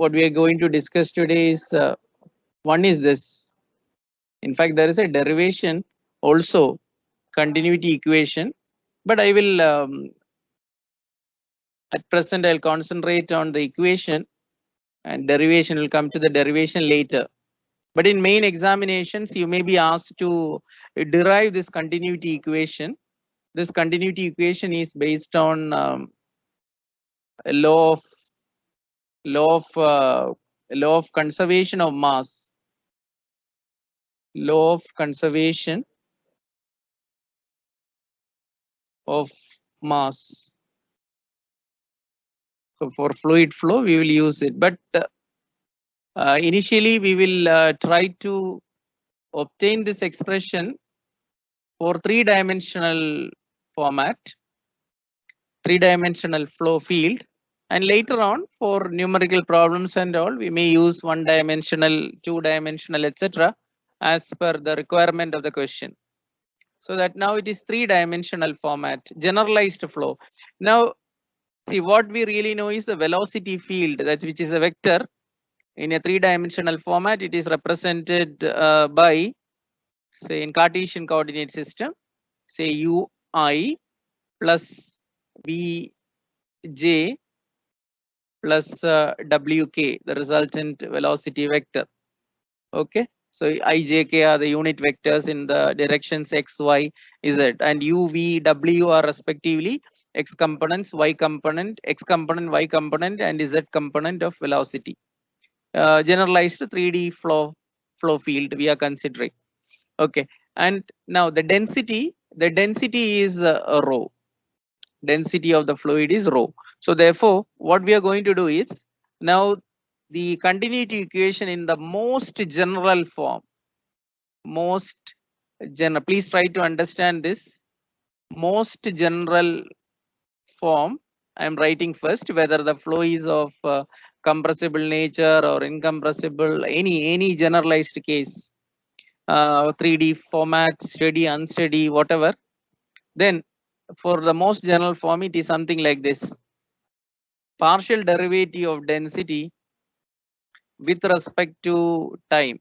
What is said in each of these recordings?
what we are going to discuss today is one is this. In fact, there is a derivation also, continuity equation, but I will at present I'll concentrate on the equation, and derivation will come to the derivation later. But in main examinations, you may be asked to derive this continuity equation. This continuity equation is based on a law of conservation of mass. Law of conservation of mass. So for fluid flow, we will use it. But initially, we will try to obtain this expression for three-dimensional format, three-dimensional flow field. And later on, for numerical problems and all, we may use one-dimensional, two-dimensional, etc. as per the requirement of the question. So that now it is three-dimensional format, generalized flow. Now, see, what we really know is the velocity field, that which is a vector in a three-dimensional format. It is represented by, say, in Cartesian coordinate system, say ui plus vj plus wk, the resultant velocity vector. Okay, so I, j, k are the unit vectors in the directions x, y, z, and u, v, w are respectively x components, y component, x component, y component, and z component of velocity. Generalized 3D flow field we are considering. Okay, and now the density is rho. Density of the fluid is rho. So therefore, what we are going to do is now the continuity equation in the most general form. Please try to understand this. Most general form, I am writing first, whether the flow is of compressible nature or incompressible, any generalized case, 3D format, steady, unsteady, whatever. Then for the most general form, it is something like this. Partial derivative of density with respect to time.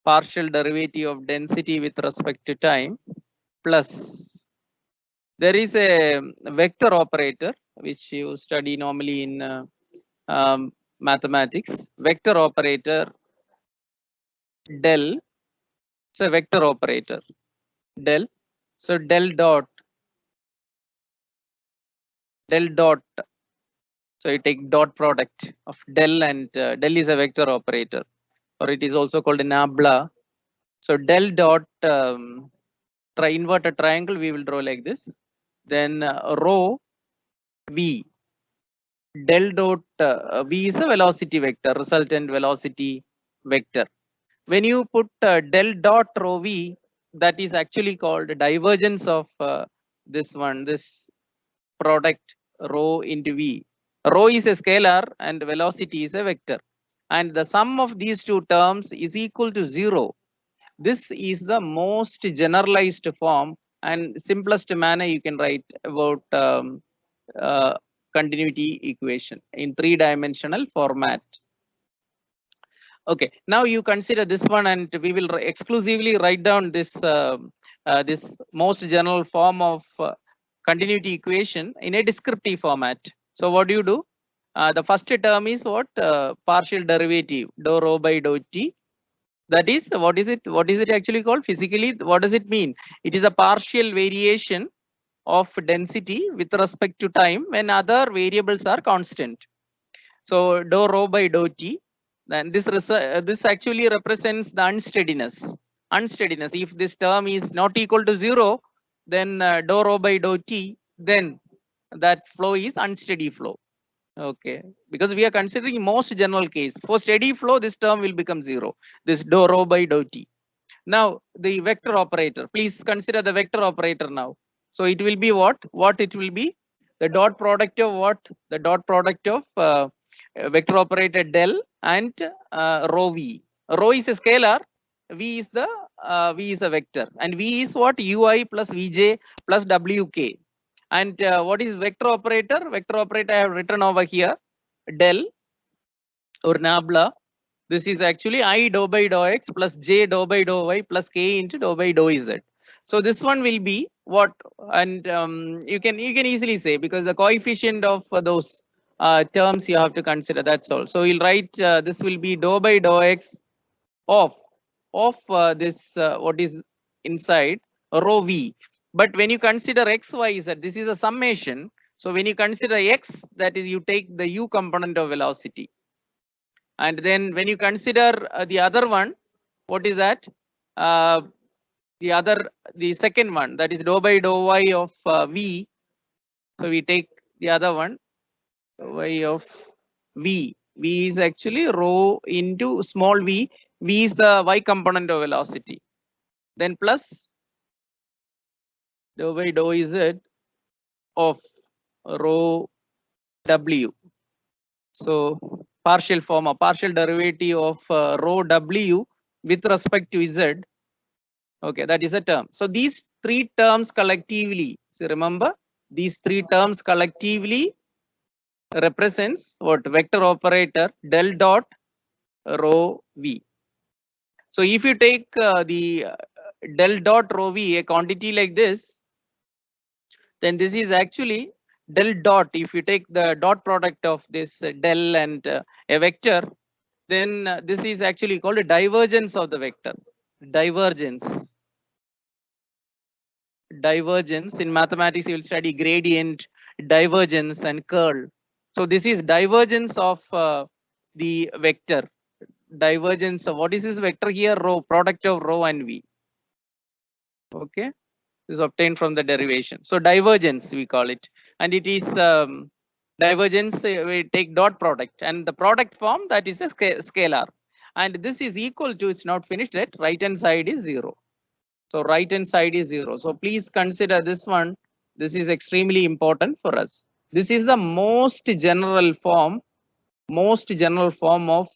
Partial derivative of density with respect to time plus there is a vector operator which you study normally in mathematics. Vector operator del. It's a vector operator del. So del dot. So you take dot product of del, and del is a vector operator, or it is also called a nabla. So del dot invert a triangle, we will draw like this. Then rho v. Del dot v is a velocity vector, resultant velocity vector. When you put del dot rho v, that is actually called divergence of this product rho into v. Rho is a scalar and velocity is a vector, and the sum of these two terms is equal to 0. This is the most generalized form and simplest manner you can write about continuity equation in three-dimensional format. Okay, now you consider this one, and we will exclusively write down this this most general form of continuity equation in a descriptive format. So what do you do? The first term is what? Partial derivative dou rho by dou t. That is, what is it? What is it actually called physically? What does it mean? It is a partial variation of density with respect to time when other variables are constant. So dou rho by dou t. Then this actually represents the unsteadiness. Unsteadiness. If this term is not equal to 0, then dou rho by dou t, then that flow is unsteady flow. Okay, because we are considering most general case. For steady flow, this term will become 0. This dou rho by dou t. Now the vector operator. Please consider the vector operator now. So it will be what? What it will be? The dot product of what? The dot product of vector operator del and rho v. Rho is a scalar. V is a vector, and v is what? Ui plus vj plus wk. And what is vector operator? Vector operator I have written over here, del. or nabla. This is actually I dou by dou x plus j dou by dou y plus k into dou by dou z. So this one will be what, and you can easily say, because the coefficient of those terms you have to consider. That's all. So we'll write this will be dou by dou x of this what is inside rho v. But when you consider x, y, z, this is a summation. So when you consider x, that is you take the u component of velocity. And then when you consider the other one, what is that? The second one, that is dou by dou y of v. So we take the other one, y of v. V is actually rho into small v. V is the y component of velocity. Then plus dou by dou z of rho w. So partial form, a partial derivative of rho w with respect to z. Okay, that is a term. So these three terms collectively, so remember, these three terms collectively represents what? Vector operator del dot rho v. So if you take the del dot rho v, a quantity like this, then this is actually del dot. If you take the dot product of this del and a vector, then this is actually called a divergence of the vector. Divergence. Divergence in mathematics, you will study gradient, divergence, and curl. So this is divergence of the vector. Divergence of what is this vector here? Rho, product of rho and v. Okay, this is obtained from the derivation. So divergence we call it, and it is divergence. We take dot product, and the product form, that is a scalar, and this is equal to, it's not finished yet, right hand side is 0. So right hand side is 0. So please consider this one. This is extremely important for us. This is the most general form of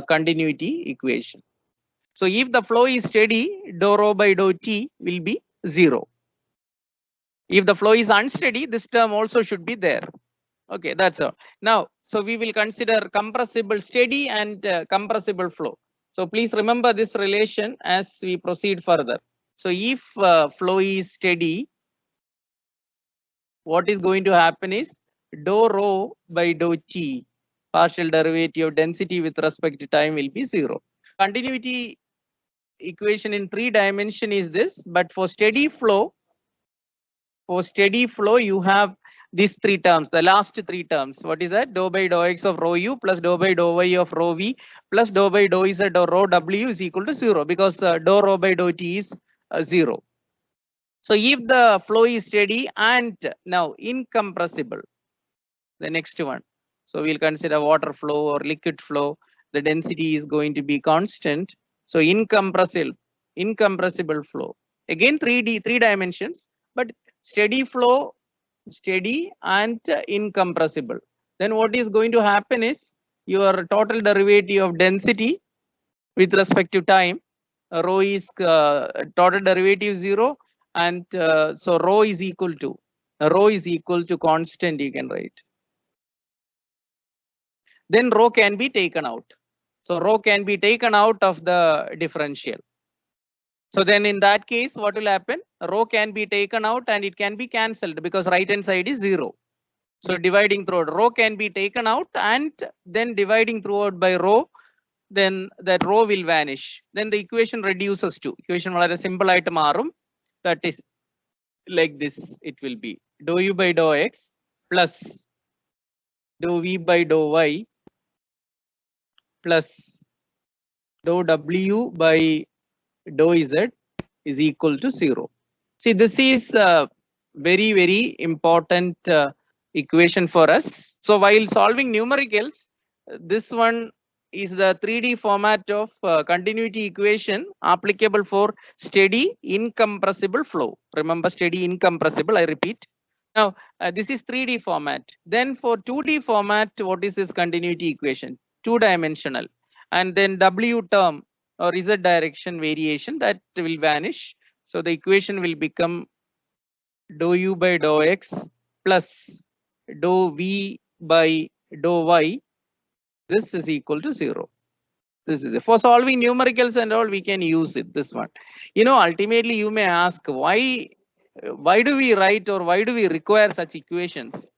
continuity equation. So if the flow is steady, dou rho by dou t will be 0. If the flow is unsteady, this term also should be there. Okay, that's all. Now, so we will consider compressible steady and compressible flow. So please remember this relation as we proceed further. So if flow is steady, what is going to happen is dou rho by dou t, partial derivative of density with respect to time, will be 0. Continuity equation in 3 dimension is this, but for steady flow, you have these 3 terms, the last 3 terms. What is that? Dou by dou x of rho u plus dou by dou y of rho v plus dou by dou z or rho w is equal to 0, because dou rho by dou t is 0. So if the flow is steady and now incompressible, the next one. So we'll consider water flow or liquid flow. The density is going to be constant. So incompressible flow. Again 3 dimensions, but steady flow, steady and incompressible. Then what is going to happen is your total derivative of density with respect to time. Rho is total derivative 0, and so rho is equal to constant, you can write. Then rho can be taken out. So rho can be taken out of the differential. So then in that case, what will happen? Rho can be taken out and it can be cancelled, because right hand side is 0. So dividing throughout, rho can be taken out, and then dividing throughout by rho, then that rho will vanish. Then the equation reduces to equation വളരെ simple ആയിട്ട് മാറും. That is like this. It will be dou u by dou x plus dou v by dou y plus dou w by dou z is equal to 0. See, this is very, very important equation for us. So while solving numericals, this one is the 3D format of continuity equation applicable for steady incompressible flow. Remember, steady incompressible, I repeat. Now, this is 3D format. Then for 2D format, what is this continuity equation? 2-dimensional. And then W term or Z direction variation, that will vanish. So the equation will become dou u by dou x plus dou v by dou y This is equal to 0. This is it. For solving numericals and all, we can use it, this one. You know, ultimately you may ask why do we write or why do we require such equations?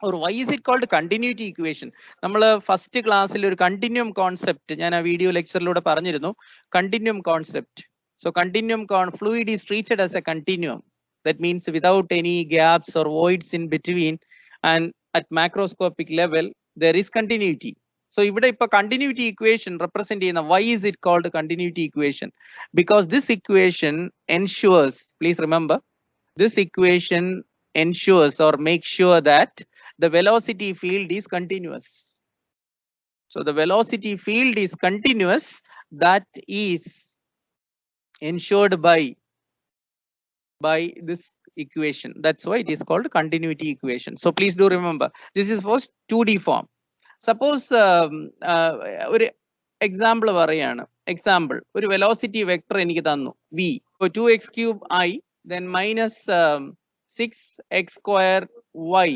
Or why is it called continuity equation? Nammal first class il oru continuum concept njan aa video lecture lode paranjirunnu, continuum concept. So continuum fluid is treated as a continuum. That means without any gaps or voids in between, and at macroscopic level there is continuity. So ഇവിടെ ഇപ്പൊ continuity equation represent ചെയ്യുന്ന, why is it called continuity equation? Because this equation ensures, please remember, this equation ensures or makes sure that the velocity field is continuous. So the velocity field is continuous, that is ensured by this equation. That's why it is called continuity equation. So please do remember, this is for 2D form. Suppose ഒരു example പറയാണ്. Example, ഒരു velocity vector എനിക്ക് തന്നു v, 2x cube I, then minus 6x square y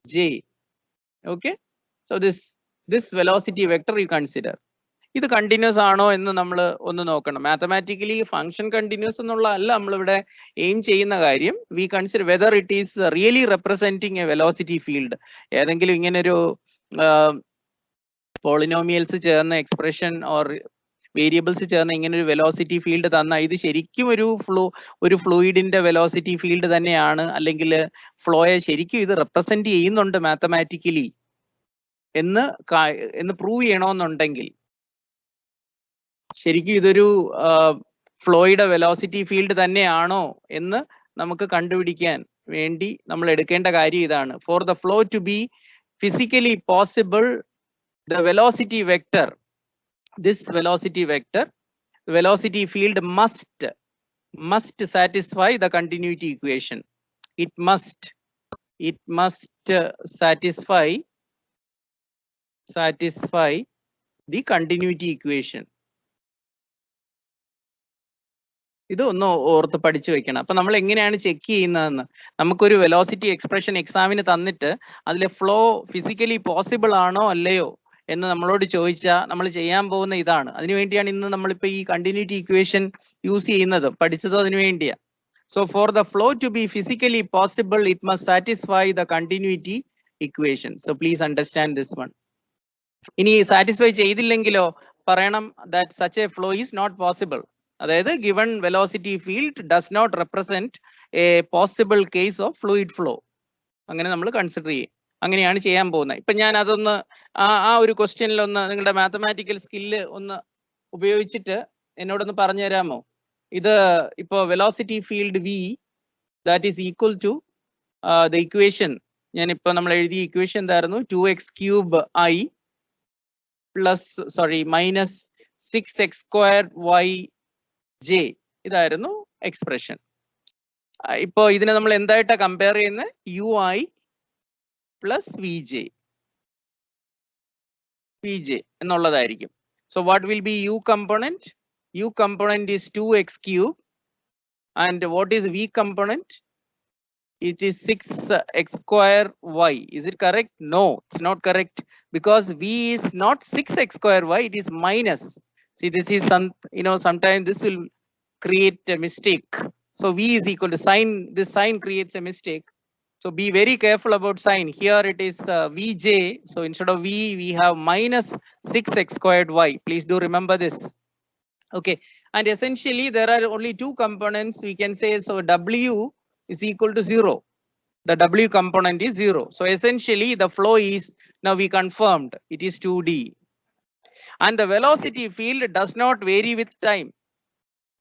j. Okay, so this velocity vector you consider. ഇത് continuous ആണോ എന്ന് നമ്മൾ ഒന്ന് നോക്കണം. മാത്തമാറ്റിക്കലി ഫംഗ്ഷൻ കണ്ടിന്യൂസ് എന്നുള്ള അല്ല നമ്മളിവിടെ എയിം ചെയ്യുന്ന കാര്യം. We consider whether it is really representing A velocity field. ഏതെങ്കിലും ഇങ്ങനൊരു പോളിനോമിയൽസ് ചേർന്ന എക്സ്പ്രഷൻ ഓർ വേരിയബിൾസ് ചേർന്ന ഇങ്ങനെ ഒരു വെലോസിറ്റി ഫീൽഡ് തന്നാൽ ഇത് ശരിക്കും ഒരു ഫ്ലൂയിഡിന്റെ വെലോസിറ്റി ഫീൽഡ് തന്നെയാണ്, അല്ലെങ്കിൽ ഫ്ലോയെ ശരിക്കും ഇത് റെപ്രസെന്റ് ചെയ്യുന്നുണ്ട് മാത്തമാറ്റിക്കലി എന്ന് പ്രൂവ് ചെയ്യണമെന്നുണ്ടെങ്കിൽ, ശരിക്കും ഇതൊരു ഫ്ലോയുടെ വെലോസിറ്റി ഫീൽഡ് തന്നെയാണോ എന്ന് നമുക്ക് കണ്ടുപിടിക്കാൻ വേണ്ടി നമ്മൾ എടുക്കേണ്ട കാര്യം ഇതാണ്. For the flow to be physically possible, the velocity vector, this velocity vector, velocity field must satisfy the continuity equation. It must satisfy the continuity equation. ഇതൊന്ന് ഓർത്ത് പഠിച്ചു വെക്കണം. അപ്പൊ നമ്മൾ എങ്ങനെയാണ് ചെക്ക് ചെയ്യുന്നതെന്ന്, നമുക്കൊരു വെലോസിറ്റി എക്സ്പ്രഷൻ എക്സാമിന് തന്നിട്ട് അതിലെ ഫ്ലോ ഫിസിക്കലി പോസിബിൾ ആണോ അല്ലയോ എന്ന് നമ്മളോട് ചോദിച്ചാൽ നമ്മൾ ചെയ്യാൻ പോകുന്ന ഇതാണ്. അതിനുവേണ്ടിയാണ് ഇന്ന് നമ്മളിപ്പോ ഈ കണ്ടിന്യൂറ്റി ഇക്വേഷൻ യൂസ് ചെയ്യുന്നത്, പഠിച്ചതോ അതിനു വേണ്ടിയാ. So for the flow to be physically possible it must satisfy the continuity equation. So please understand this one. ഇനി സാറ്റിസ്ഫൈ ചെയ്തില്ലെങ്കിലോ പറയണം that such a flow is not possible. അതായത് given velocity field does not represent a possible case of fluid flow. അങ്ങനെ നമ്മൾ consider ചെയ്യും. അങ്ങനെയാണ് ചെയ്യാൻ പോകുന്നത്. ഇപ്പൊ ഞാൻ അതൊന്ന് ആ ഒരു ക്വസ്റ്റ്യനിലൊന്ന് നിങ്ങളുടെ മാത്തമാറ്റിക്കൽ സ്കില്ല് ഒന്ന് ഉപയോഗിച്ചിട്ട് എന്നോടൊന്ന് പറഞ്ഞു തരാമോ? ഇത് ഇപ്പോ velocity field v that is equal to the equation, ഞാനിപ്പോ നമ്മൾ എഴുതിയ ഇക്വേഷൻ എന്തായിരുന്നു? 2x cube I minus 6x square y j, ഇതായിരുന്നു എക്സ്പ്രഷൻ. ഇപ്പോ ഇതിനെ നമ്മൾ എന്തായിട്ടാ കമ്പയർ ചെയ്യുന്നത്? ui plus vj എന്നുള്ളതായിരിക്കും. So what will be u component? U component is 2x cube, and what is v component? It is 6x square y. Is it correct? No, it's not correct, because v is not 6x square y, it is minus. See, this is sometimes this will create a mistake. So v is equal to sign, this sign creates a mistake. So be very careful about sign. Here it is vj. So instead of v, we have minus 6x squared y. Please do remember this. Okay. And essentially there are only two components we can say. So w is equal to 0. The w component is 0. So essentially the flow is, now we confirmed, it is 2D. And the velocity field does not vary with time.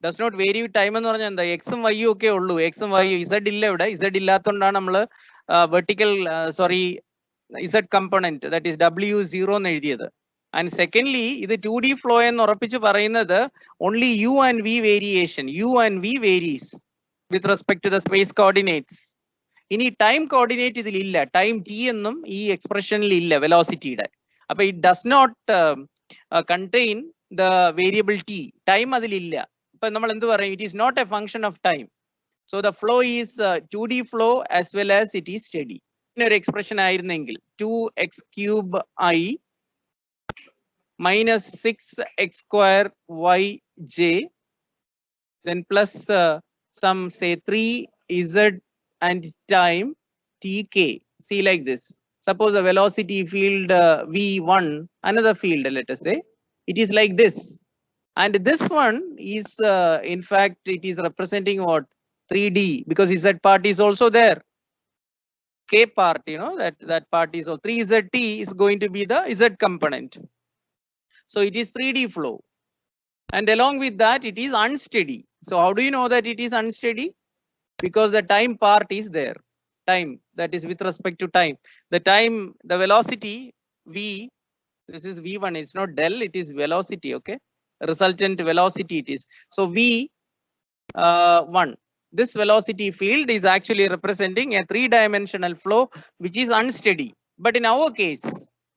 Does not vary with time എന്ന് പറഞ്ഞാൽ എന്താ? എക്സും വൈയും ഒക്കെ ഉള്ളൂ. എക്സും വൈയും, Z ഇല്ല ഇവിടെ. Z ഇല്ലാത്തതുകൊണ്ടാണ് നമ്മൾ vertical Z component that is w0 എന്ന് എഴുതിയത്. ആൻഡ് സെക്കൻഡ്ലി ഇത് 2D ഫ്ലോ എന്ന് ഉറപ്പിച്ച് പറയുന്നത് only u and v variation, u and v varies with respect to the space coordinates. ഇനി ടൈം കോർഡിനേറ്റ് ഇതിലില്ല, ടൈം t എന്നും ഈ എക്സ്പ്രഷനിൽ ഇല്ല വെലോസിറ്റിയുടെ. അപ്പൊ it does not contain the variable t. Time അതിലില്ല. ഇപ്പൊ നമ്മൾ എന്ത് പറയും? It is not a function of time. So the flow is 2D flow as well as it is steady. ഇങ്ങനെ ഒരു എക്സ്പ്രഷൻ ആയിരുന്നെങ്കിൽ 2x cube I minus 6x square yj, then plus some say 3z and time tk. See like this. Suppose a velocity field v1, another field, let us say, it is like this. And this one is, in fact, it is representing what? 3D, because z part is also there. K part, you know, that part is, so 3zt is going to be the z component. So it is 3D flow. And along with that, it is unsteady. So how do you know that it is unsteady? Because the time part is there. Time, that is with respect to time. The time, the velocity v, this is v1, it's not del, it is velocity, okay? Resultant velocity it is. So v1, this velocity field is actually representing a 3-dimensional flow which is unsteady. But in our case,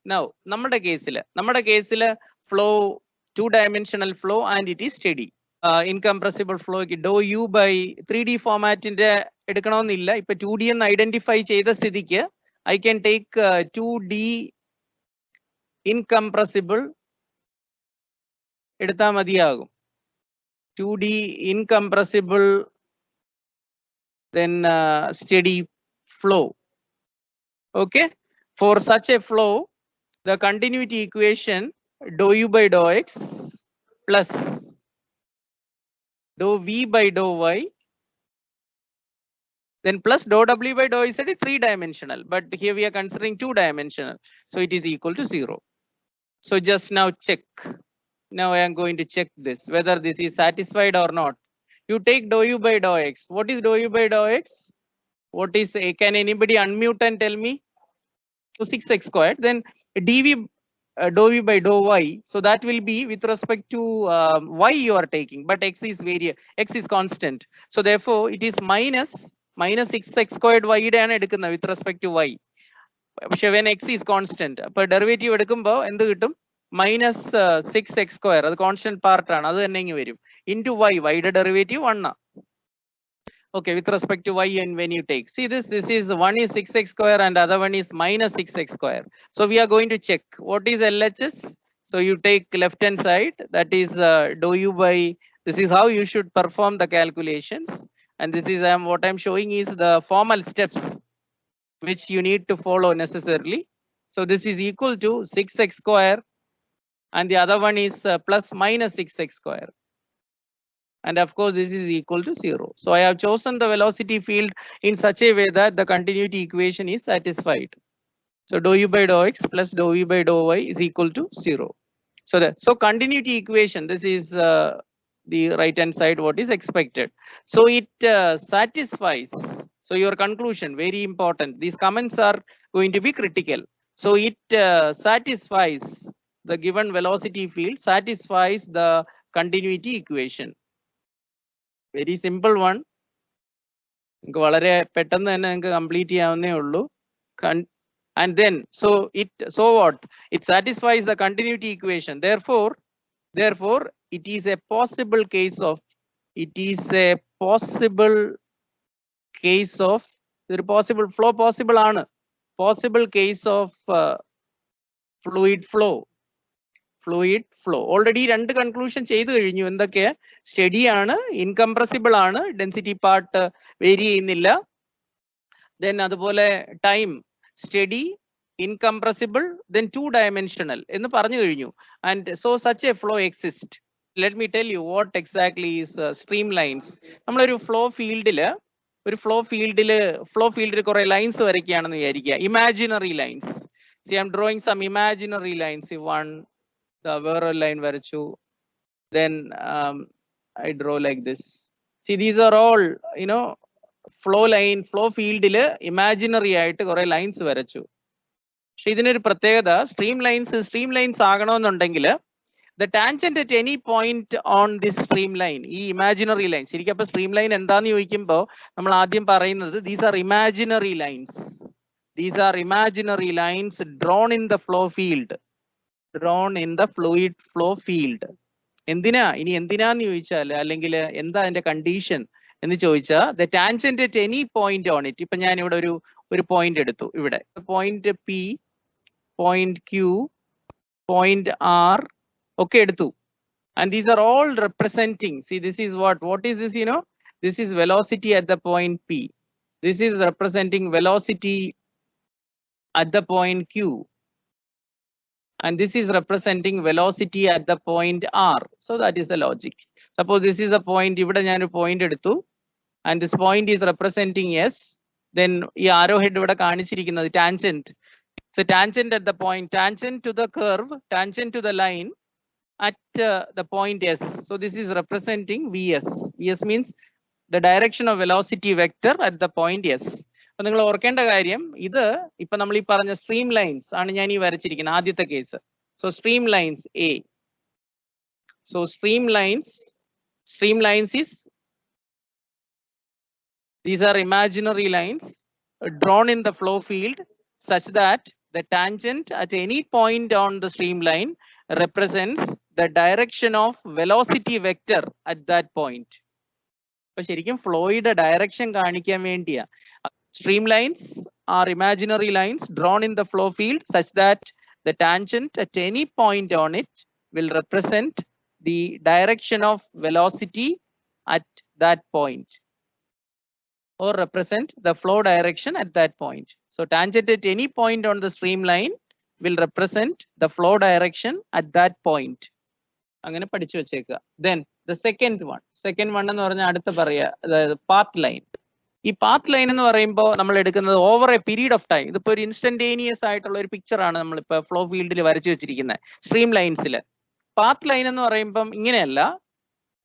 now, നമ്മുടെ കേസില് flow 2-dimensional flow and it is steady. Incompressible flow dou u by 3D ഫോമാറ്റിന്റെ എടുക്കണമെന്നില്ല. ഇപ്പൊ 2D എന്ന് identify ചെയ്ത സ്ഥിതിക്ക് I can take 2D incompressible എടുത്താൽ മതിയാകും. 2D incompressible, then steady flow. Okay, for such a flow, the continuity equation dou u by dou x plus dou v by dou y, then plus dou w by dou z is 3-dimensional, but here we are considering 2-dimensional, so it is equal to 0. So just now check. Now I am going to check this whether this is satisfied or not. You take dou u by dou x. What is dou u by dou x? What is, can anybody unmute and tell me? So 6x squared, then dv dou v by dou y, so that will be with respect to y you are taking, but x is constant, so therefore it is minus 6x squared y ആണ് എടുക്കുന്നത് with respect to y. പക്ഷെ when x is constant, അപ്പോൾ derivative എടുക്കുമ്പോൾ എന്ത് കിട്ടും? minus 6x square, അത് constant part ആണ്, അത് തന്നെ ഇങ്ങ് വരും, into y, y യുടെ ഡെറിവേറ്റീവ് 1 ആണ്. Okay, with respect to y, and when you take, see this is one is 6x square and other one is minus 6x square. So we are going to check what is LHS. So you take left hand side, that is dou u by, this is how you should perform the calculations, and this is what I'm showing is the formal steps which you need to follow necessarily. So this is equal to 6x square and the other one is plus minus 6x square. And of course, this is equal to 0. So I have chosen the velocity field in such a way that the continuity equation is satisfied. So dou u by dou x plus dou v by dou y is equal to 0. So continuity equation, this is the right hand side what is expected. So it satisfies. So your conclusion, very important. These comments are going to be critical. So it satisfies the given velocity field, satisfies the continuity equation. Very simple one. വളരെ പെട്ടെന്ന് തന്നെ നിങ്ങൾക്ക് complete ചെയ്യാവുന്നേ ഉള്ളൂ. And then so what? It satisfies the continuity equation. Therefore it is a possible case of the possible flow, possible ആണ്, possible case of fluid flow. Already രണ്ട് conclusion ചെയ്തു കഴിഞ്ഞു. എന്തൊക്കെ? സ്റ്റഡി ആണ്, ഇൻകംപ്രസിബിൾ ആണ്, ഡെൻസിറ്റി പാർട്ട് വേരി ചെയ്യുന്നില്ല, then അതുപോലെ time study, incompressible, then 2-dimensional എന്ന് പറഞ്ഞു കഴിഞ്ഞു. And so such a flow exists. Let me tell you what exactly is streamlines. നമ്മളൊരു ഫ്ലോ ഫീൽഡില് കുറെ ലൈൻസ് വരയ്ക്കുകയാണെന്ന് വിചാരിക്കുക, imaginary lines. See, I'm drawing some imaginary lines. See, one, the വേറൊരു line വരച്ചു, then I draw like this. See, these are all, you know, flow ഫീൽഡില് imaginary ആയിട്ട് കുറെ lines വരച്ചു. പക്ഷെ ഇതിനൊരു പ്രത്യേകത, സ്ട്രീം ലൈൻസ് ആകണമെന്നുണ്ടെങ്കിൽ the tangent at any point on this streamline, ഈ ഇമാജിനറി ലൈൻ, ശരിക്കും അപ്പൊ സ്ട്രീം ലൈൻ എന്താന്ന് ചോദിക്കുമ്പോൾ നമ്മൾ ആദ്യം പറയുന്നത് these are imaginary lines. These are imaginary lines drawn in the flow field, drawn in the fluid flow field. എന്തിനാന്ന് ചോദിച്ചാൽ, അല്ലെങ്കിൽ എന്താ അതിന്റെ കണ്ടീഷൻ എന്ന് ചോദിച്ചാൽ, the tangent at any point on it. ഇപ്പൊ ഞാൻ ഇവിടെ ഒരു പോയിന്റ് എടുത്തു, ഇവിടെ point P, point Q, point R, Okay, eduthu. And these are all representing, see, this is what is this, this is velocity at the point P. This is representing velocity at the point Q. And this is representing velocity at the point R. So that is the logic. Suppose this is a point, ivide njan oru point eduthu, and this point is representing S. Then ee arrowhead ivide kaanichirikkunnathu tangent. So tangent at the point, tangent to the curve, tangent to the line at the point S. So this is representing Vs. Vs means the direction of velocity vector at the point S. അപ്പോൾ നിങ്ങൾ ഓർക്കേണ്ട കാര്യം, ഇത് ഇപ്പൊ നമ്മൾ ഈ പറഞ്ഞ stream lines ആണ് ഞാൻ ഈ വരച്ചിരിക്കുന്നത് ആദ്യത്തെ case. So stream lines A. So stream lines is, these are imaginary lines drawn in the flow field such that the tangent at any point on the streamline represents the direction of velocity vector at that point. അപ്പോൾ ശരിക്കും ഫ്ലോയുടെ direction കാണിക്കാൻ വേണ്ടിയാ. Streamlines are imaginary lines drawn in the flow field such that the tangent at any point on it will represent the direction of velocity at that point, or represent the flow direction at that point. So tangent at any point on the streamline will represent the flow direction at that point. അങ്ങനെ പഠിച്ചു വെച്ചേക്കുക. Then the second one എന്ന് പറഞ്ഞാൽ അടുത്ത പറയാ, അതായത് path line. ഈ path line എന്ന് പറയുമ്പോൾ നമ്മൾ എടുക്കുന്നത് over a period of time. ഇതിപ്പോ ഒരു ഇൻസ്റ്റന്റേനിയസ് ആയിട്ടുള്ള ഒരു പിക്ചർ ആണ് നമ്മളിപ്പോ ഫ്ലോ ഫീൽഡിൽ വരച്ചു വെച്ചിരിക്കുന്നത് സ്ട്രീം ലൈൻസിൽ. പാത്ത് ലൈൻ എന്ന് പറയുമ്പം ഇങ്ങനെയല്ല.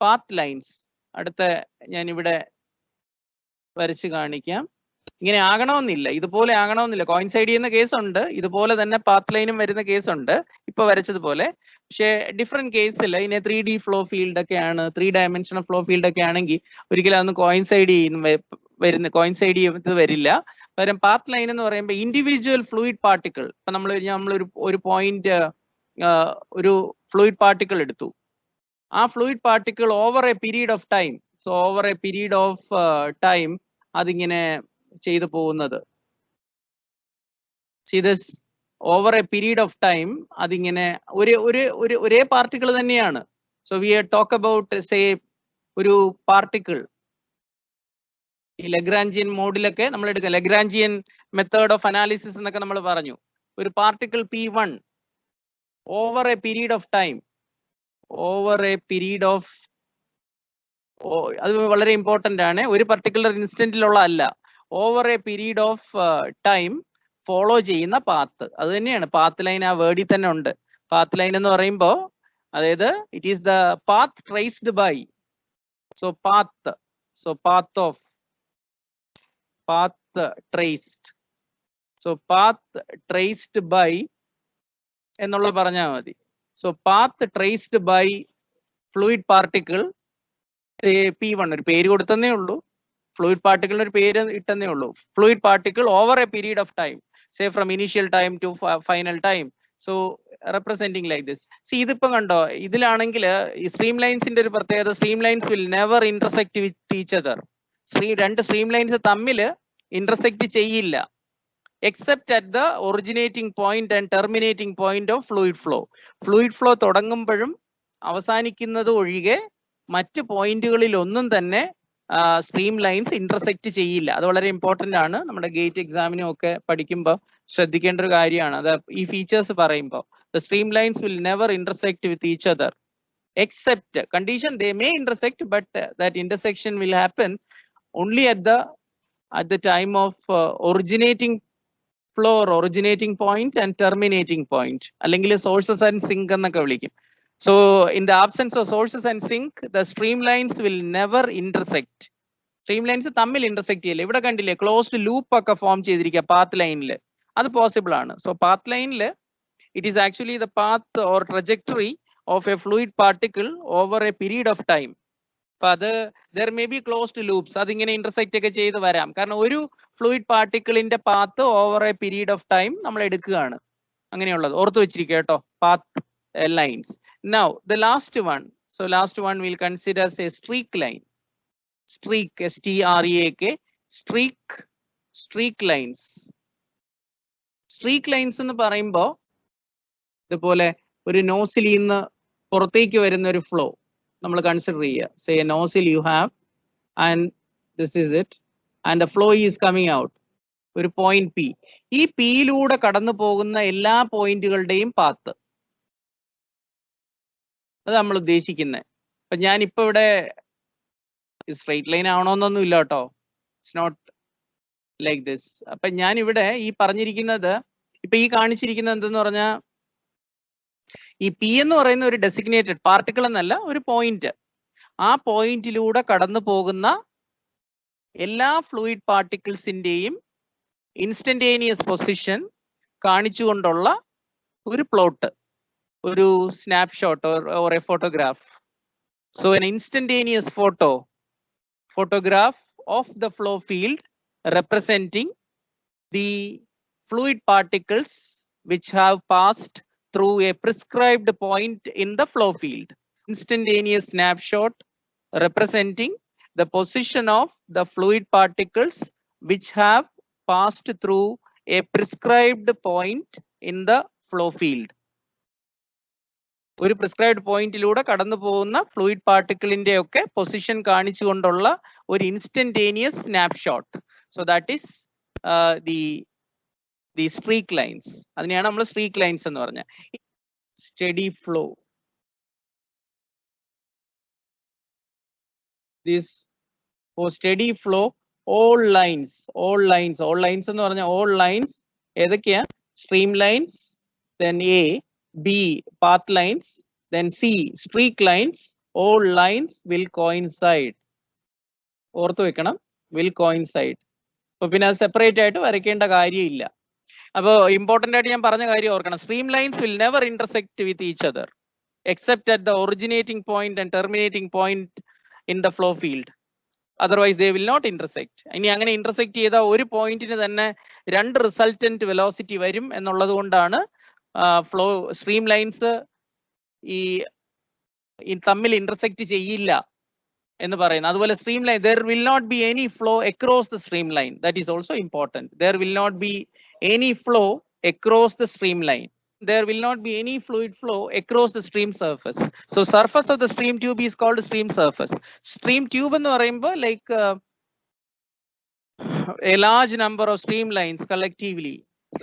പാത്ത് ലൈൻസ് അടുത്ത ഞാൻ ഇവിടെ വരച്ച് കാണിക്കാം. ഇങ്ങനെ ആകണമെന്നില്ല, ഇതുപോലെ ആകണമെന്നില്ല. കോയിൻസൈഡ് ചെയ്യുന്ന കേസുണ്ട്, ഇതുപോലെ തന്നെ പാത്ത് ലൈനും വരുന്ന കേസുണ്ട് ഇപ്പൊ വരച്ചതുപോലെ. പക്ഷേ ഡിഫറെന്റ് കേസിൽ ഇതിനെ 3D ഫ്ലോ ഫീൽഡ് ഒക്കെയാണ്, 3 ഡയമെൻഷണൽ ഫ്ലോ ഫീൽഡ് ഒക്കെ ആണെങ്കിൽ ഒരിക്കലും അതൊന്ന് കോയിൻസൈഡ് ചെയ്ത് വരില്ല. പകരം പാത്ത് ലൈൻ എന്ന് പറയുമ്പോൾ ഇൻഡിവിജ്വൽ ഫ്ലൂയിഡ് പാർട്ടിക്കിൾ, ഇപ്പൊ നമ്മളൊരു പോയിന്റ് ഒരു ഫ്ലൂയിഡ് പാർട്ടിക്കിൾ എടുത്തു. ആ fluid particle over a period of time, so over a period of time അതിങ്ങനെ ചെയ്തു പോകുന്നത്. See this, over a period of time അതിങ്ങനെ ഒരേ പാർട്ടിക്കിൾ തന്നെയാണ്. So we talk about say ഒരു പാർട്ടിക്കിൾ, ഈ ലഗ്രാഞ്ചിയൻ മോഡിലൊക്കെ നമ്മൾ എടുക്കുക, ലഗ്രാഞ്ചിയൻ മെത്തേഡ് ഓഫ് അനാലിസിസ് എന്നൊക്കെ നമ്മൾ പറഞ്ഞു. ഒരു particle P1 over a period of time, അത് വളരെ ഇമ്പോർട്ടന്റ് ആണ്, ഒരു പർട്ടിക്കുലർ ഇൻസ്റ്റന്റിലുള്ള അല്ല, over a period of time follow ചെയ്യുന്ന പാത്ത്. അത് തന്നെയാണ് പാത്ത് ലൈൻ. ആ വേർഡിൽ തന്നെ ഉണ്ട് പാത്ത് ലൈൻ എന്ന് പറയുമ്പോൾ. അതായത് it is the path traced by, so path traced by എന്നുള്ള പറഞ്ഞാൽ മതി. So path traced by fluid particle P1, ഒരു പേര് കൊടുത്തന്നേ ഉള്ളൂ, ഫ്ലൂയിഡ് പാർട്ടിക്കിളിന് ഒരു പേര് ഇട്ടെന്നേ ഉള്ളൂ. Fluid particle over a period of time, say from initial time to final time, so representing like this. See ഇതിപ്പം കണ്ടോ, ഇതിലാണെങ്കിൽ ഈ സ്ട്രീം ലൈൻസിന്റെ ഒരു പ്രത്യേകത, stream lines will never intersect with each other. രണ്ട് സ്ട്രീം ലൈൻസ് തമ്മിൽ ഇന്റർസെക്ട് ചെയ്യില്ല, except at the originating point and terminating point of fluid flow. Fluid flow തുടങ്ങുമ്പോഴും അവസാനിക്കുന്നത് ഒഴികെ മറ്റ് പോയിന്റുകളിൽ ഒന്നും തന്നെ സ്ട്രീം ലൈൻസ് ഇന്റർസെക്ട് ചെയ്യില്ല. അത് വളരെ ഇമ്പോർട്ടന്റ് ആണ്, നമ്മുടെ ഗേറ്റ് എക്സാമിനും ഒക്കെ പഠിക്കുമ്പോൾ ശ്രദ്ധിക്കേണ്ട ഒരു കാര്യമാണ്. അത് ഈ ഫീച്ചേഴ്സ് പറയുമ്പോൾ the stream lines will never intersect with each other, except condition they may intersect, but that intersection will happen only at the time of originating flow or originating point and terminating point, അല്ലെങ്കിൽ sources and sink എന്നൊക്കെ വിളിക്കും. So in the absence of sources and sink, the streamlines will never intersect. Streamlines തമ്മിൽ intersect ചെയ്യില്ല. ഇവിടെ കണ്ടില്ലേ closed loop ഒക്കെ form ചെയ്തിരിക്കുക path ലൈനിൽ, അത് പോസിബിൾ ആണ്. സോ പാത്ത് ലൈനിൽ it is actually the path or trajectory of a fluid particle over a period of time. അപ്പൊ അത് there may be closed loops, അതിങ്ങനെ intersect ഒക്കെ ചെയ്ത് വരാം. കാരണം ഒരു ഫ്ലൂയിഡ് പാർട്ടിക്കിളിന്റെ path over a period of time നമ്മൾ എടുക്കുകയാണ്. അങ്ങനെയുള്ളത് ഓർത്ത് വെച്ചിരിക്കുക കേട്ടോ, path lines. Now the last one, so last one we'll consider as a streak line. Streak, STREAK, streak lines. Streak lines എന്ന് പറയുമ്പോൾ ഇതുപോലെ ഒരു നോസിൽ നിന്ന് പുറത്തേക്ക് വരുന്ന ഒരു ഫ്ലോ നമ്മൾ കൺസിഡർ ചെയ്യുക. Say A nozzle you have and this is it and the flow is coming out. ഒരു പോയിന്റ് പി. ഈ പിയിലൂടെ കടന്നു പോകുന്ന എല്ലാ പോയിന്റുകളുടെയും പാത്ത് അത് നമ്മൾ ഉദ്ദേശിക്കുന്നത്. അപ്പൊ ഞാനിപ്പോ ഇവിടെ സ്ട്രെയിറ്റ് ലൈൻ ആവണമെന്നൊന്നും ഇല്ല കേട്ടോ. It's not like this. അപ്പൊ ഞാൻ ഇവിടെ ഈ പറഞ്ഞിരിക്കുന്നത്, ഇപ്പൊ ഈ കാണിച്ചിരിക്കുന്നത് എന്തെന്ന് പറഞ്ഞാൽ, ഈ പി എന്ന് പറയുന്ന ഒരു ഡെസിഗ്നേറ്റഡ് പാർട്ടിക്കിൾ എന്നല്ല, ഒരു പോയിന്റ്. ആ പോയിന്റിലൂടെ കടന്നു പോകുന്ന എല്ലാ ഫ്ലൂയിഡ് പാർട്ടിക്കിൾസിന്റെയും ഇൻസ്റ്റന്റേനിയസ് പൊസിഷൻ കാണിച്ചുകൊണ്ടുള്ള ഒരു പ്ലോട്ട്, ഒരു snapshot or A photograph. So an instantaneous photograph of the flow field representing the fluid particles which have passed through a prescribed point in the flow field. Instantaneous snapshot representing the position of the fluid particles which have passed through a prescribed point in the flow field. ഒരു prescribed പോയിന്റിലൂടെ കടന്നു പോകുന്ന fluid പാർട്ടിക്കിളിന്റെ ഒക്കെ position കാണിച്ചുകൊണ്ടുള്ള ഒരു instantaneous snapshot. So that is the streak lines. അതിനെയാണ് നമ്മൾ streak lines എന്ന് പറഞ്ഞത്. Study flow, this four study flow all lines എന്ന് പറഞ്ഞ all lines ഏതൊക്കെയാ? Stream lines, then A, B, path lines, then C, streak lines. All lines will coincide. ഓർത്തു വെക്കണം, will coincide. അപ്പൊ പിന്നെ അത് സെപ്പറേറ്റ് ആയിട്ട് വരയ്ക്കേണ്ട കാര്യമില്ല. അപ്പോൾ ഇമ്പോർട്ടന്റ് ആയിട്ട് ഞാൻ പറഞ്ഞ കാര്യം ഓർക്കണം. Stream lines will never intersect with each other except at the originating point and terminating point in the flow field. Otherwise they will not intersect. ഇനി അങ്ങനെ ഇന്റർസെക്ട് ചെയ്ത ഒരു പോയിന്റിന് തന്നെ രണ്ട് റിസൾട്ടന്റ് വെലോസിറ്റി വരും എന്നുള്ളത് കൊണ്ടാണ് ഫ്ലോ സ്ട്രീം ലൈൻസ് ഈ തമ്മിൽ ഇന്റർസെക്ട് ചെയ്യില്ല എന്ന് പറയുന്നത്. അതുപോലെ stream line, there will not be any flow across the stream line. That is also important. There will not be any flow across the stream line. There will not be any fluid flow across the stream surface. So surface of the stream tube is called stream surface. Stream tube എന്ന് പറയുമ്പോൾ like a large number of stream lines collectively,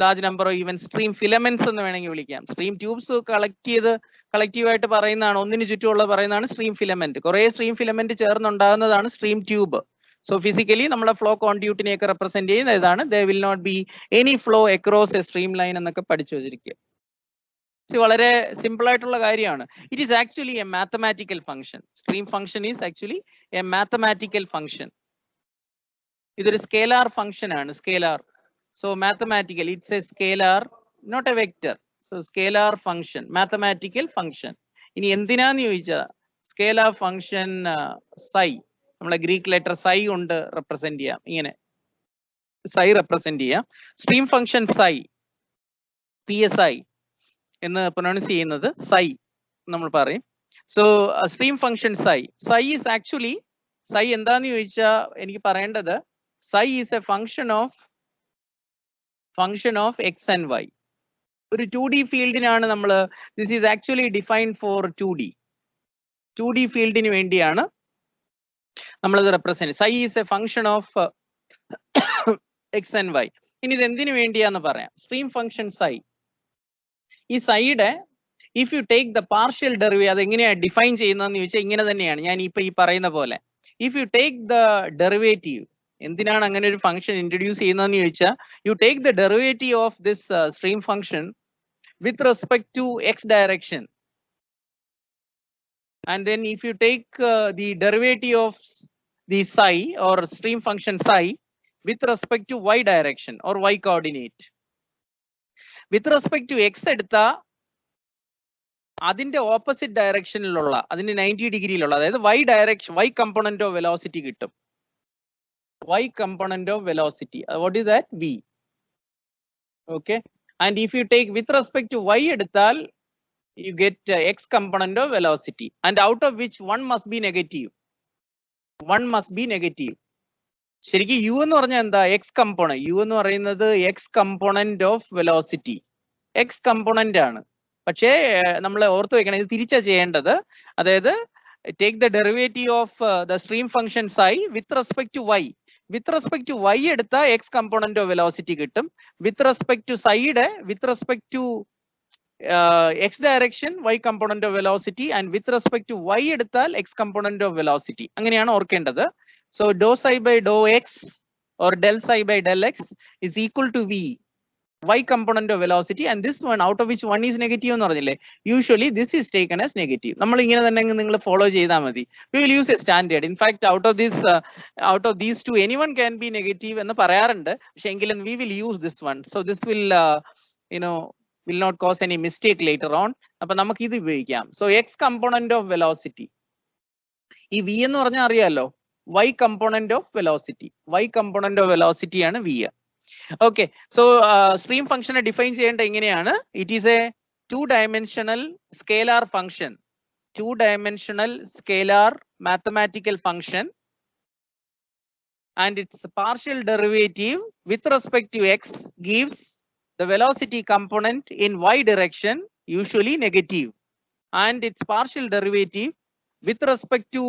large number of even stream filaments എന്ന് വേണമെങ്കിൽ വിളിക്കാം. Stream tubes collective ആയിട്ട് പറയുന്നതാണ്, ഒന്നിന് ചുറ്റുമുള്ള പറയുന്നതാണ് സ്ട്രീം ഫിലമെന്റ്. കുറെ സ്ട്രീം ഫിലമെന്റ് ചേർന്നുണ്ടാകുന്നതാണ് സ്ട്രീം ട്യൂബ്. സോ ഫിസിക്കലി നമ്മളെ ഫ്ലോ കോൺഡ്യൂട്ടിനെയൊക്കെ റെപ്രസെന്റ് ചെയ്യുന്ന ഇതാണ്. there will not be any flow across a stream line എന്നൊക്കെ പഠിച്ചു വെച്ചിരിക്കുക. വളരെ സിമ്പിൾ ആയിട്ടുള്ള കാര്യമാണ്. It is actually a mathematical function. Stream function is actually a mathematical function. ഇതൊരു സ്കേലാർ ഫംഗ്ഷൻ ആണ്. Scalar, so mathematical, it's a scalar, not a vector. So scalar function, mathematical function. ഇനി എന്തിനാന്ന് ചോദിച്ചാൽ സ്കേലാർ ഫംഗ്ഷൻ സൈ, നമ്മളെ Greek letter സൈ കൊണ്ട് represent ചെയ്യാം. ഇങ്ങനെ psi represent ചെയ്യാം. സ്ട്രീം ഫംഗ്ഷൻ സൈ, PSI എന്ന് പ്രൊനൗൺസ് ചെയ്യുന്നത് സൈ നമ്മൾ പറയും. So stream function psi is actually, psi എന്താന്ന് ചോദിച്ചാൽ എനിക്ക് പറയേണ്ടത് psi is a function of x and y. ഒരു 2D ഫീൽഡിനാണ് നമ്മൾ, this is actually defined for 2D ഫീൽഡിന് വേണ്ടിയാണ് നമ്മളത് റെപ്രസെന്റ്. Psi is a function of x and y. ഇനി ഇത് എന്തിനു വേണ്ടിയാന്ന് പറയാം. സ്ട്രീം ഫംഗ്ഷൻ സൈ, ഈ side if you take the partial derivative, അത് എങ്ങനെയാണ് ഡിഫൈൻ ചെയ്യുന്നതെന്ന് ചോദിച്ചാൽ ഇങ്ങനെ തന്നെയാണ്. ഞാൻ ഇപ്പൊ ഈ പറയുന്ന പോലെ, if you take the derivative, എന്തിനാണ് അങ്ങനെ ഒരു ഫംഗ്ഷൻ ഇൻട്രൊഡ്യൂസ് ചെയ്യുന്നതെന്ന് ചോദിച്ചാൽ, you take the derivative of this stream function with respect to x direction, and then if you take the derivative of the psi or stream function psi with respect to y direction or y coordinate. With respect to x എടുത്ത അതിന്റെ opposite ഡയറക്ഷനിലുള്ള, അതിന്റെ 90 ഡിഗ്രിയിലുള്ള, അതായത് y direction, y component of velocity കിട്ടും. Y component of velocity, what is that? v. Okay, and if you take with respect to y എടുത്താൽ you get x component of velocity, and out of which one must be negative. ശരിക്കും u എന്ന് പറഞ്ഞാൽ എന്താ? X component. U എന്ന് പറയുന്നത് x component of velocity, x component ആണ്. പക്ഷേ നമ്മൾ ഓർത്ത് വെക്കണം, ഇത് തിരിച്ചാ ചെയ്യേണ്ടത്. അതായത് take the derivative of the stream function psi with respect to y. With respect to y എടുത്ത x component of velocity കിട്ടും. With respect to psi യുടെ with respect to x direction y component of velocity, and with respect to y എടുത്താൽ x component of velocity. അങ്ങനെയാണ് ഓർക്കേണ്ടത്. So dou psi by dou x or del psi by del x is equal to v, y component of velocity, and this one out of which one is negative എന്ന് പറഞ്ഞില്ലേ, usually this is taken as negative. നമ്മൾ ഇങ്ങനെ തന്നെ നിങ്ങൾ follow ചെയ്താൽ മതി. We will use a standard. In fact, out of these two anyone can be negative എന്ന് പറയാറുണ്ട്, പക്ഷേ എങ്കിലും we will use this one. So this will will not cause any mistake later on. അപ്പൊ നമുക്ക് ഇത് ഉപയോഗിക്കാം. So x component of velocity, ഈ v എന്ന് പറഞ്ഞാൽ അറിയാലോ, y component of velocity. Y component of velocity ആണ് v. Okay, so stream function define ചെയ്യേണ്ട എങ്ങനെയാണ്? It is a two-dimensional scalar function. Two-dimensional scalar mathematical function, and its partial derivative with respect to x gives the velocity component in y direction, usually negative, and its partial derivative with respect to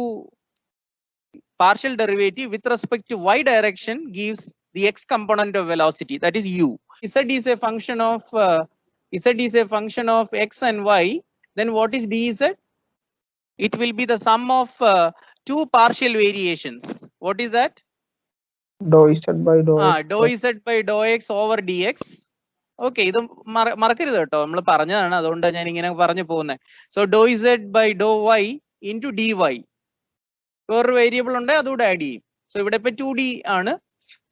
y direction gives the x component of velocity, that is u. Z is a function of x and y. Then what is dz? It will be the sum of two partial variations. What is that? Dou z by dou x. Dou z by dou x over dx. Okay, ഇത് മറക്കരുത് കേട്ടോ, നമ്മൾ പറഞ്ഞതാണ്, അതുകൊണ്ട് ഞാൻ ഇങ്ങനെ പറഞ്ഞു പോകുന്നത്. So dou z by dou y into dy. വേറൊരു വേരിയബിൾ ഉണ്ട്, അതുകൂടെ ആഡ് ചെയ്യും. സോ ഇവിടെ ഇപ്പൊ 2d ആണ്.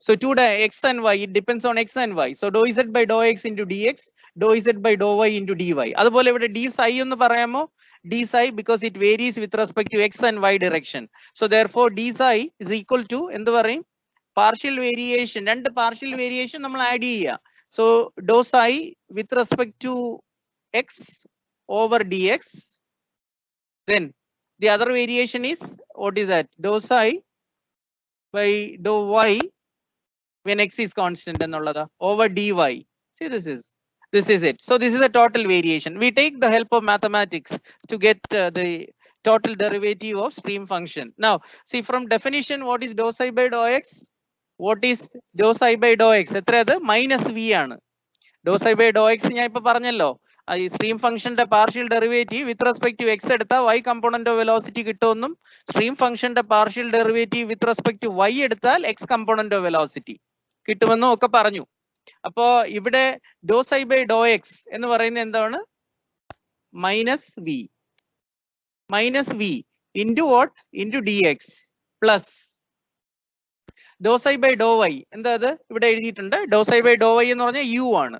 So 2 x and y, it depends on x and y. So dou z by dou x into dx, dou z by dou y into dy. അതുപോലെ ഇവിടെ d psi എന്ന് പറയാമോ? d psi because it varies with respect to x and y direction. So therefore d psi is equal to എന്ത് പറയും? Partial variation. രണ്ട് partial variation നമ്മൾ add ചെയ്യുക. So dou psi with respect to x over dx. Then the other variation is, what is that? Dou psi by dou y when x is constant എന്നുള്ളത് over dy. See, this is it. So this is a total variation. We take the help of mathematics to get the total derivative of stream function. Now see, from definition, what is dou psi by dou x? What is dou psi by dou x? എത്ര അത്? Minus v ആണ്. dou psi by dou x ഞാൻ ഇപ്പൊ പറഞ്ഞല്ലോ, ഈ stream ഫംഗ്ഷന്റെ partial derivative with respect to x എടുത്താൽ y component of velocity കിട്ടുമെന്നും, സ്ട്രീം ഫംഗ്ഷന്റെ partial derivative with respect to y എടുത്താൽ x കമ്പോണന്റ് ഓഫ് വെലോസിറ്റി കിട്ടുമെന്നും ഒക്കെ പറഞ്ഞു. അപ്പോ ഇവിടെ dou psi by dou x എന്ന് പറയുന്നത് എന്താണ്? Minus v into what? Into dx plus dou psi by dou y. എന്താ അത്? ഇവിടെ എഴുതിയിട്ടുണ്ട്. dou psi by dou y എന്ന് പറഞ്ഞാൽ u ആണ്.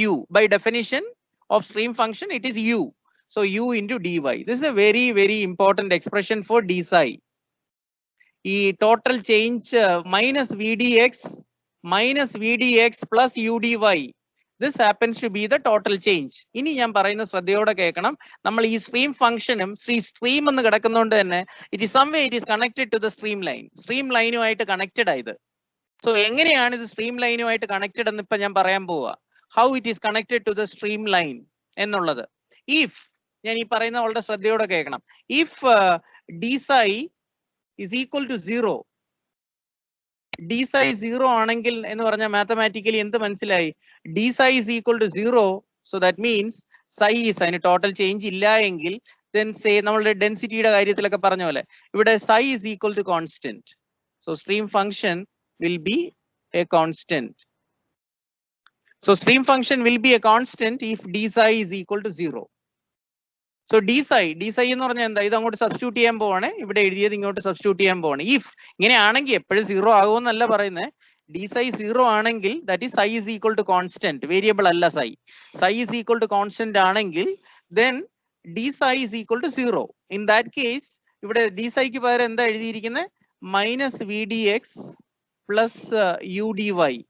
u by definition of stream function, it is u. So u into dy. This is a very, very important expression for d psi. ഈ total change minus vdx plus u dy. This happens to be the total change. ഇനി ഞാൻ പറയുന്ന ശ്രദ്ധയോടെ കേൾക്കണം. നമ്മൾ ഈ stream ഫംഗ്ഷനും stream എന്ന് കിടക്കുന്നതുകൊണ്ട് തന്നെ it is some way it is connected to the streamline. Stream ലൈനുമായിട്ട് കണക്റ്റഡ് ആയത്. സോ എങ്ങനെയാണ് ഇത് സ്ട്രീം ലൈനുമായിട്ട് കണക്റ്റഡ് എന്ന് ഇപ്പൊ ഞാൻ പറയാൻ പോവാ. How it is connected to the streamline എന്നുള്ളത്. If ഞാൻ ഈ പറയുന്ന വളരെ ശ്രദ്ധയോടെ കേൾക്കണം. If d psi is equal to 0, d psi 0 ആണെങ്കിൽ എന്ന് പറഞ്ഞാൽ മാത്തമാറ്റിക്കലി എന്ത് മനസ്സിലായി? d psi is equal to 0, so that means psi is, അതിന് ടോട്ടൽ ചേഞ്ച് ഇല്ല എങ്കിൽ then say നമ്മളുടെ ഡെൻസിറ്റിയുടെ കാര്യത്തിലൊക്കെ പറഞ്ഞ പോലെ ഇവിടെ psi is equal to constant. So stream function will be a constant. So stream function will be a constant if d psi is equal to 0. So d psi എന്ന് പറഞ്ഞാൽ എന്താ? ഇത് അങ്ങോട്ട് സബ്സ്റ്റിറ്റ്യൂട്ട് ചെയ്യാൻ പോവാണ്. ഇവിടെ എഴുതിയത് ഇങ്ങോട്ട് സബ്സ്റ്റിറ്റ്യൂട്ട് ചെയ്യാൻ പോവാണ്. ഇഫ് ഇങ്ങനെയാണെങ്കിൽ എപ്പോഴും 0 ആകുമെന്നല്ല പറയുന്നത്. d psi 0 ആണെങ്കിൽ that is psi is equal to constant, variable അല്ല psi. Psi is equal to constant ആണെങ്കിൽ then d psi is equal to 0. In that case ഇവിടെ d psi ക്ക് പകരം എന്താ എഴുതിയിരിക്കുന്നത്? minus vdx plus u dy.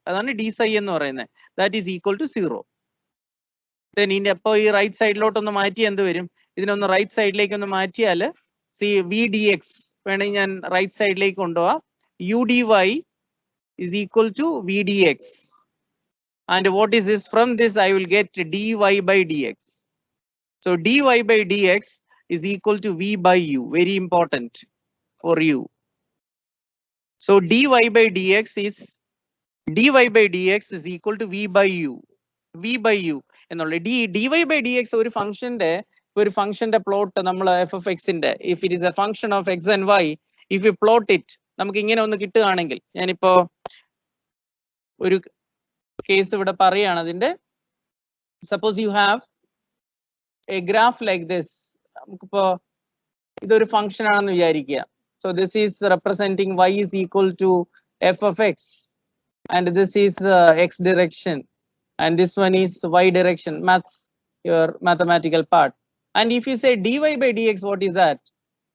അതാണ് d psi എന്ന് പറയുന്നത്. That is equal to 0. Then ഇനി അപ്പോ ഈ റൈറ്റ് സൈഡിലോട്ടൊന്ന് മാറ്റി എന്ത് വരും? ഇതിനൊന്ന് റൈറ്റ് സൈഡിലേക്ക് ഒന്ന് മാറ്റിയാൽ v dx വേണമെങ്കിൽ ഞാൻ റൈറ്റ് സൈഡിലേക്ക് കൊണ്ടുപോവാം. u dy is equal to v dx. And what is this? From this I will get dy by dx. So dy by dx is equal to v by u. Very important for you. So dy by dx is equal to v by u. V by u. dy by dx ഒരു ഫംഗ്ഷന്റെ plot നമ്മൾ f of x ന്റെ if it is a function of x and y, if you plot it, നമുക്ക് ഇങ്ങനെ ഒന്ന് കിട്ടുകയാണെങ്കിൽ, ഞാനിപ്പോ ഒരു കേസ് ഇവിടെ പറയാണ് അതിന്റെ. Suppose you have a graph like this. നമുക്കിപ്പോ ഇതൊരു ഫംഗ്ഷൻ ആണെന്ന് വിചാരിക്കുക. So this is representing y is equal to f of x, and this is x direction, and this one is y direction. Maths, your mathematical part. And if you say dy by dx, what is that?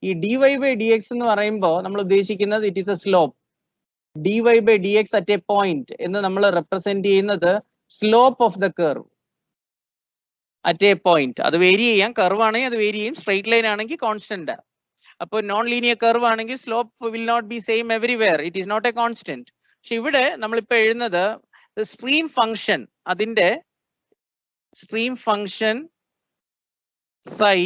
ഈ dy by dx എന്ന് പറയുമ്പോൾ നമ്മൾ ഉദ്ദേശിക്കുന്നത് it is a slope. dy by dx at a point എന്ന് നമ്മൾ represent ചെയ്യുന്നത് slope of the curve at a point. അത് vary ചെയ്യാം, കർവ് ആണെങ്കിൽ അത് വേരി ചെയ്യും, സ്ട്രെയിറ്റ് ലൈൻ ആണെങ്കിൽ കോൺസ്റ്റന്റ്. അപ്പോൾ നോൺ ലീനിയർ കർവ് ആണെങ്കിൽ slope will not be same everywhere, it is not a constant. പക്ഷെ ഇവിടെ നമ്മളിപ്പോ എഴുതുന്നത് സ്ട്രീം ഫംഗ്ഷൻ, അതിന്റെ സ്ട്രീം ഫംഗ്ഷൻ psi,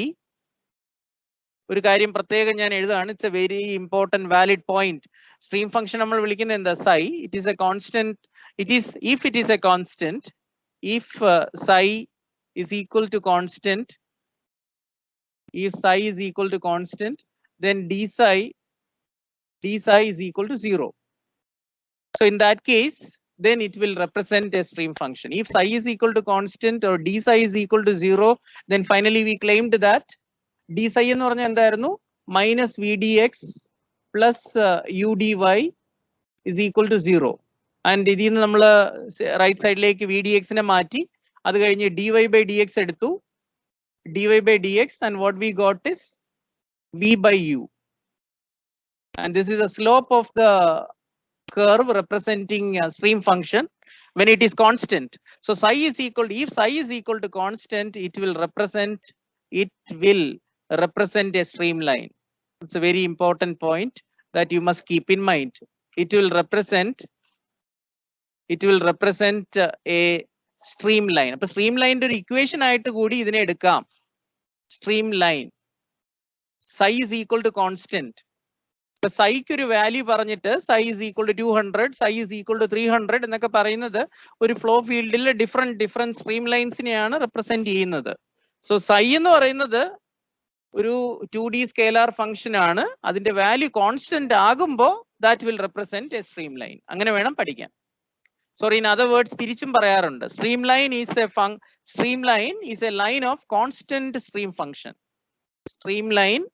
ഒരു കാര്യം പ്രത്യേകം ഞാൻ എഴുതാണ്, it's a very important valid point. Stream function നമ്മൾ വിളിക്കുന്നത് എന്താ? psi. It is a constant. It is if it is a constant, if psi is equal to constant, if psi is equal to constant, then d psi is equal to 0. So in that case, then it will represent a stream function. If psi is equal to constant or d psi is equal to 0, then finally we claimed that d psi എന്ന് പറഞ്ഞാൽ എന്തായിരുന്നു? minus vdx plus udy is equal to 0. And ഇതിൽ നിന്ന് നമ്മൾ right സൈഡിലേക്ക് vdx നെ മാറ്റി, അത് കഴിഞ്ഞ് dy by dx എടുത്തു, dy by dx, and what we got is v by u. And this is the slope of the curve representing a stream function when it is constant. So psi is equal to, if psi is equal to constant, it will represent a streamline. It's a very important point that you must keep in mind. It will represent a streamline. അപ്പൊ streamline ഒരു equation ആയിട്ട് കൂടി ഇതിനെ എടുക്കാം. streamline psi is equal to constant. ഇപ്പൊ psyche ഒരു value പറഞ്ഞിട്ട് psi is equal to 200, psi is equal to 300 എന്നൊക്കെ പറയുന്നത് ഒരു ഫ്ലോ ഫീൽഡിൽ ഡിഫറെന്റ് സ്ട്രീം ലൈൻസിനെയാണ് റെപ്രസെന്റ് ചെയ്യുന്നത്. സോ psi എന്ന് പറയുന്നത് ഒരു 2D സ്കേലാർ ഫംഗ്ഷൻ ആണ്. അതിന്റെ വാല്യൂ കോൺസ്റ്റന്റ് ആകുമ്പോൾ that will represent A stream line. അങ്ങനെ വേണം പഠിക്കാൻ. Sorry, in other words, തിരിച്ചും പറയാറുണ്ട്. Streamline is a line of constant stream function. Streamline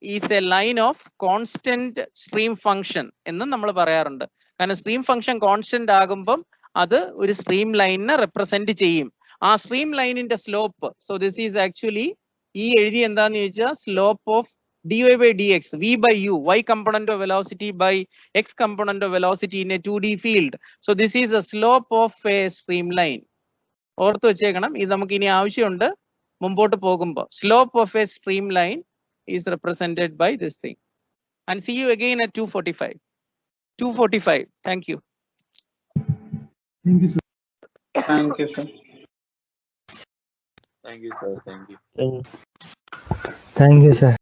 is a line of constant stream function എന്ന് നമ്മൾ പറയാറുണ്ട്. കാരണം സ്ട്രീം ഫംഗ്ഷൻ കോൺസ്റ്റന്റ് ആകുമ്പം അത് ഒരു സ്ട്രീം ലൈനിനെ റെപ്രസെന്റ് ചെയ്യും. ആ സ്ട്രീം ലൈനിന്റെ slope, so this is actually ഈ എഴുതി എന്താന്ന് ചോദിച്ചാൽ slope of dy by dx, v by u, y component of velocity by x component of velocity in a 2D field. So this is a slope of a streamline. ഓർത്ത് വെച്ചേക്കണം, ഇത് നമുക്ക് ഇനി ആവശ്യമുണ്ട് മുമ്പോട്ട് പോകുമ്പോൾ. Slope of a streamline is represented by this thing. And see you again at 2:45. 2:45. Thank you. Thank you, sir. Thank you, sir. Thank you, sir. Thank you. Thank you, sir.